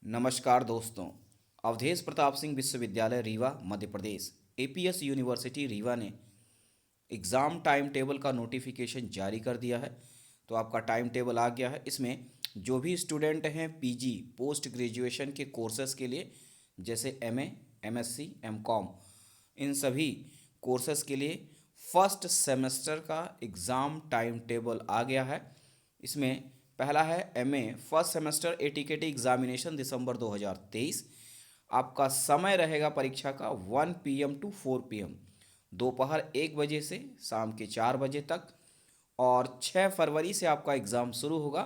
नमस्कार दोस्तों। अवधेश प्रताप सिंह विश्वविद्यालय रीवा मध्य प्रदेश एपीएस यूनिवर्सिटी रीवा ने एग्ज़ाम टाइम टेबल का नोटिफिकेशन जारी कर दिया है। तो आपका टाइम टेबल आ गया है। इसमें जो भी स्टूडेंट हैं पीजी पोस्ट ग्रेजुएशन के कोर्सेज़ के लिए, जैसे एमए, एमएससी, एमकॉम, इन सभी कोर्सेज़ के लिए फर्स्ट सेमेस्टर का एग्ज़ाम टाइम टेबल आ गया है। इसमें पहला है MA first semester ATKT examination December 2023। आपका समय रहेगा परीक्षा का 1 PM टू 4 PM, दोपहर 1 बजे से शाम के 4 बजे तक। और 6 फरवरी से आपका एग्ज़ाम शुरू होगा।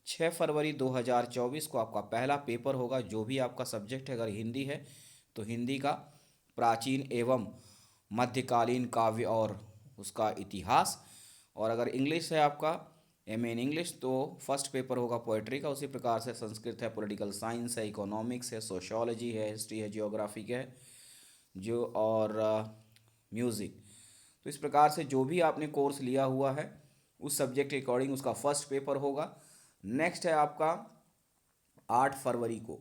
6 फरवरी 2024 को आपका पहला पेपर होगा। जो भी आपका सब्जेक्ट है, अगर हिंदी है तो हिंदी का प्राचीन एवं मध्यकालीन काव्य और उसका इतिहास, और अगर इंग्लिश है आपका एमए इन इंग्लिश तो फर्स्ट पेपर होगा पोएट्री का। उसी प्रकार से संस्कृत है, पॉलिटिकल साइंस है, इकोनॉमिक्स है, सोशियोलॉजी है, हिस्ट्री है, जियोग्राफी है जो, और म्यूज़िक। तो इस प्रकार से जो भी आपने कोर्स लिया हुआ है उस सब्जेक्ट के अकॉर्डिंग उसका फर्स्ट पेपर होगा। नेक्स्ट है आपका 8 फरवरी को।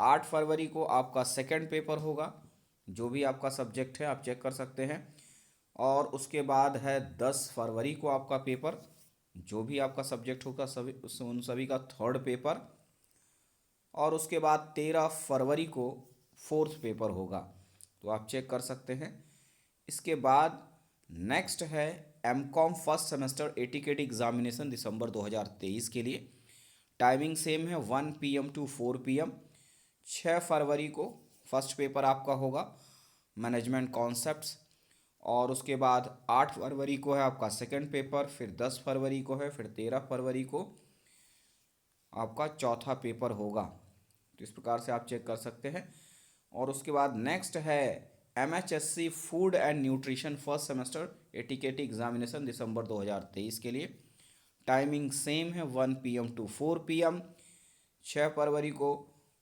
8 फरवरी को आपका सेकंड पेपर होगा। जो भी आपका सब्जेक्ट है आप चेक कर सकते हैं। और उसके बाद है 10 फरवरी को आपका पेपर। जो भी आपका सब्जेक्ट होगा सभी उन सभी का थर्ड पेपर। और उसके बाद 13 फरवरी को फोर्थ पेपर होगा। तो आप चेक कर सकते हैं। इसके बाद नेक्स्ट है MCom first semester ATKT examination December 2023 के लिए। टाइमिंग सेम है 1 PM टू 4 PM। 6 फरवरी को फर्स्ट पेपर आपका होगा मैनेजमेंट कॉन्सेप्ट्स। और उसके बाद 8 फरवरी को है आपका सेकंड पेपर, फिर 10 फरवरी को है, फिर 13 फरवरी को आपका चौथा पेपर होगा। तो इस प्रकार से आप चेक कर सकते हैं। और उसके बाद नेक्स्ट है MHSC food and nutrition first semester ATKT examination December 2023 के लिए। टाइमिंग सेम है 1 PM टू 4 PM। 6 फरवरी को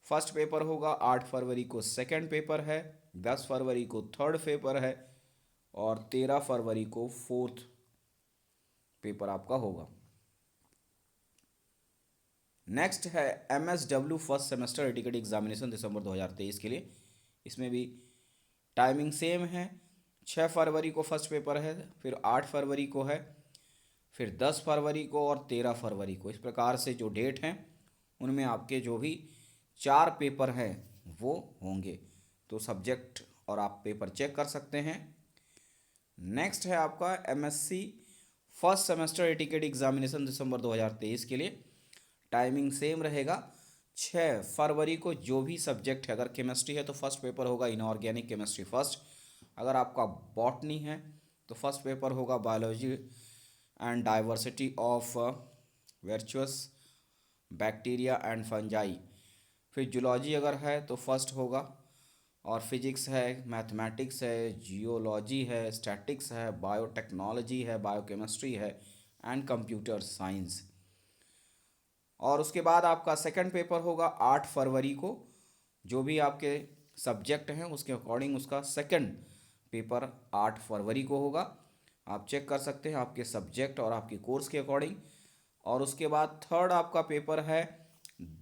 फर्स्ट पेपर होगा, 8 फरवरी को सेकंड पेपर है, 10 फरवरी को थर्ड पेपर है, और 13 फरवरी को फोर्थ पेपर आपका होगा। नेक्स्ट है MSW first semester ATKT examination December 2023 के लिए। इसमें भी टाइमिंग सेम है। 6 फरवरी को फर्स्ट पेपर है, फिर 8 फरवरी को है, फिर 10 फरवरी को और 13 फरवरी को। इस प्रकार से जो डेट हैं उनमें आपके जो भी 4 पेपर हैं वो होंगे। तो सब्जेक्ट और आप पेपर चेक कर सकते हैं। नेक्स्ट है आपका MSc first semester ATKT examination December 2023 के लिए। टाइमिंग सेम रहेगा। 6 फरवरी को जो भी सब्जेक्ट है, अगर केमिस्ट्री है तो फर्स्ट पेपर होगा इनऑर्गेनिक केमिस्ट्री फर्स्ट। अगर आपका बॉटनी है तो फर्स्ट पेपर होगा biology and diversity of virtuous bacteria and fungi. फिर जूलॉजी अगर है तो फर्स्ट होगा। और फिजिक्स है, मैथमेटिक्स है, जियोलॉजी है, स्टैटिक्स है, बायोटेक्नोलॉजी है, बायोकेमिस्ट्री है एंड कंप्यूटर साइंस। और उसके बाद आपका सेकंड पेपर होगा 8 फरवरी को। जो भी आपके सब्जेक्ट हैं उसके अकॉर्डिंग उसका सेकंड पेपर 8 फरवरी को होगा। आप चेक कर सकते हैं आपके सब्जेक्ट और आपके कोर्स के अकॉर्डिंग। और उसके बाद थर्ड आपका पेपर है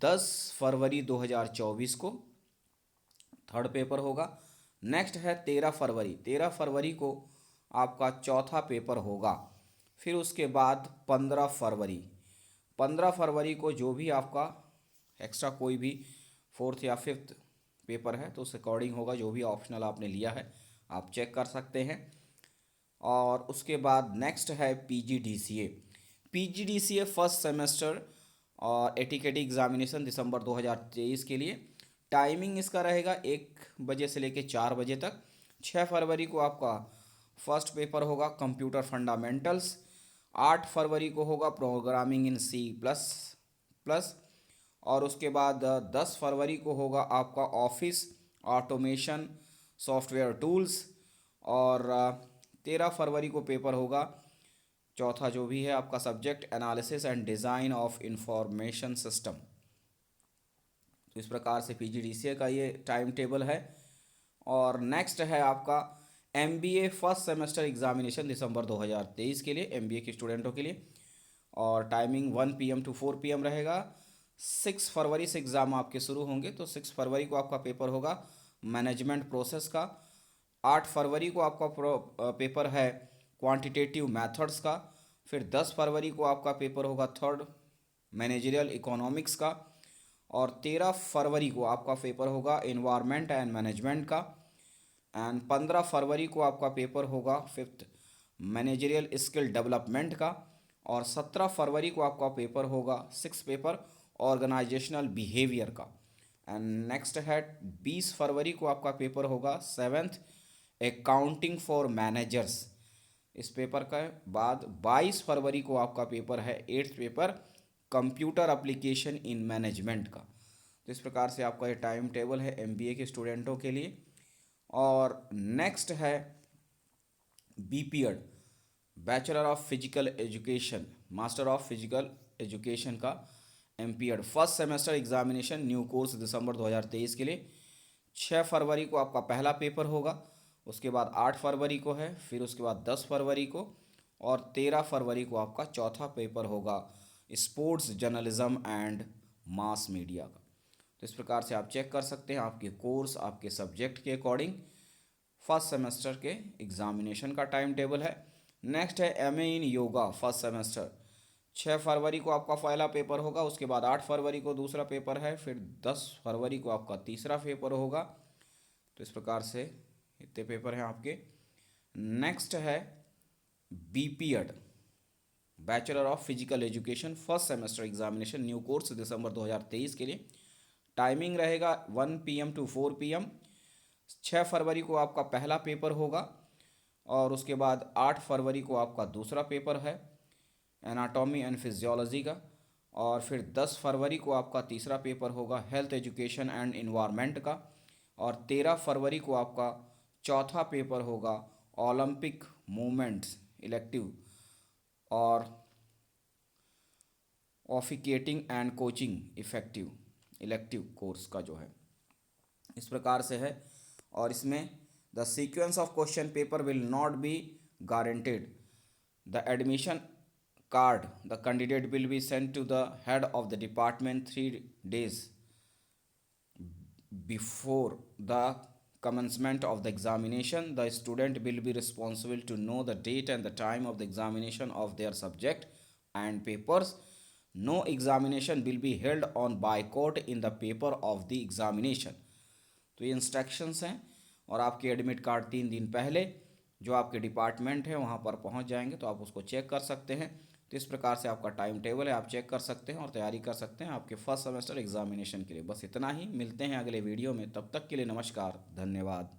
10 फरवरी 2024 को, थर्ड पेपर होगा। नेक्स्ट है 13 फरवरी। 13 फरवरी को आपका चौथा पेपर होगा। फिर उसके बाद 15 फरवरी। 15 फरवरी को जो भी आपका एक्स्ट्रा कोई भी फोर्थ या फिफ्थ पेपर है तो उस अकॉर्डिंग होगा। जो भी ऑप्शनल आपने लिया है आप चेक कर सकते हैं। और उसके बाद नेक्स्ट है PGDCA। PGDCA फर्स्ट सेमेस्टर और एटीकेटी एग्जामिनेशन दिसंबर 2023 के लिए। टाइमिंग इसका रहेगा 1 बजे से लेकर 4 बजे तक। 6 फरवरी को आपका फर्स्ट पेपर होगा कंप्यूटर फंडामेंटल्स। 8 फरवरी को होगा प्रोग्रामिंग इन C++। और उसके बाद 10 फरवरी को होगा आपका ऑफिस ऑटोमेशन सॉफ्टवेयर टूल्स। और 13 फरवरी को पेपर होगा चौथा जो भी है आपका subject analysis and design of information system. तो इस प्रकार से PGDCA का ये टाइम टेबल है। और नेक्स्ट है आपका MBA first semester examination December 2023 के लिए, MBA के स्टूडेंटों के लिए। और टाइमिंग 1 PM टू 4 PM रहेगा। 6 फरवरी से एग्ज़ाम आपके शुरू होंगे, तो 6 फरवरी को आपका पेपर होगा मैनेजमेंट प्रोसेस का। 8 फरवरी को आपका पेपर है क्वांटिटेटिव मेथड्स का। फिर 10 फरवरी को आपका पेपर होगा थर्ड मैनेजरियल इकोनॉमिक्स का। और 13 फरवरी को आपका पेपर होगा इन्वायरमेंट एंड मैनेजमेंट का। एंड 15 फरवरी को आपका पेपर होगा फिफ्थ मैनेजरियल स्किल डेवलपमेंट का। और 17 फरवरी को आपका पेपर होगा सिक्स पेपर ऑर्गेनाइजेशनल बिहेवियर का। एंड नेक्स्ट है 20 फरवरी को आपका पेपर होगा सेवेंथ अकाउंटिंग फॉर मैनेजर्स। इस पेपर का बाद 22 फरवरी को आपका पेपर है eighth paper computer application in management का। तो इस प्रकार से आपका ये टाइम टेबल है एमबीए के स्टूडेंटों के लिए। और नेक्स्ट है BPEd bachelor of physical education master of physical education का MPEd first semester examination new course December 2023 के लिए। 6 फरवरी को आपका पहला पेपर होगा, उसके बाद 8 फरवरी को है, फिर उसके बाद 10 फरवरी को, और 13 फरवरी को आपका चौथा पेपर होगा sports journalism and mass media का। तो इस प्रकार से आप चेक कर सकते हैं आपके कोर्स आपके सब्जेक्ट के अकॉर्डिंग फर्स्ट सेमेस्टर के एग्जामिनेशन का टाइम टेबल है। नेक्स्ट है एमए इन योगा फर्स्ट सेमेस्टर। 6 फरवरी को आपका पहला पेपर होगा, उसके बाद 8 फरवरी को दूसरा पेपर है, फिर 10 फरवरी को आपका तीसरा पेपर होगा। तो इस प्रकार से इतने पेपर हैं आपके। नेक्स्ट है BPEd bachelor of physical education first semester examination new course December 2023 के लिए। टाइमिंग रहेगा 1 PM to 4 PM। 6 फरवरी को आपका पहला पेपर होगा, और उसके बाद 8 फरवरी को आपका दूसरा पेपर है एनाटॉमी एंड फिजियोलॉजी का। और फिर 10 फरवरी को आपका तीसरा पेपर होगा हेल्थ एजुकेशन एंड इन्वायरमेंट का। और 13 फरवरी को आपका चौथा पेपर होगा ओलंपिक मूवमेंट्स इलेक्टिव और officiating and coaching effective elective course का जो है इस प्रकार से है। और इसमें the sequence of question paper will not be guaranteed. The admission card the candidate will be sent to the head of the department 3 days before the commencement of the examination. The student will be responsible to know the date and the time of the examination of their subject and papers. No examination will be held on boycott in the paper of the examination. तो ये instructions हैं। और आपके admit card 3 दिन पहले जो आपके department है वहाँ पर पहुँच जाएंगे, तो आप उसको चेक कर सकते हैं। तो इस प्रकार से आपका टाइम टेबल है, आप चेक कर सकते हैं और तैयारी कर सकते हैं आपके फर्स्ट सेमेस्टर एग्जामिनेशन के लिए। बस इतना ही, मिलते हैं अगले वीडियो में, तब तक के लिए नमस्कार, धन्यवाद।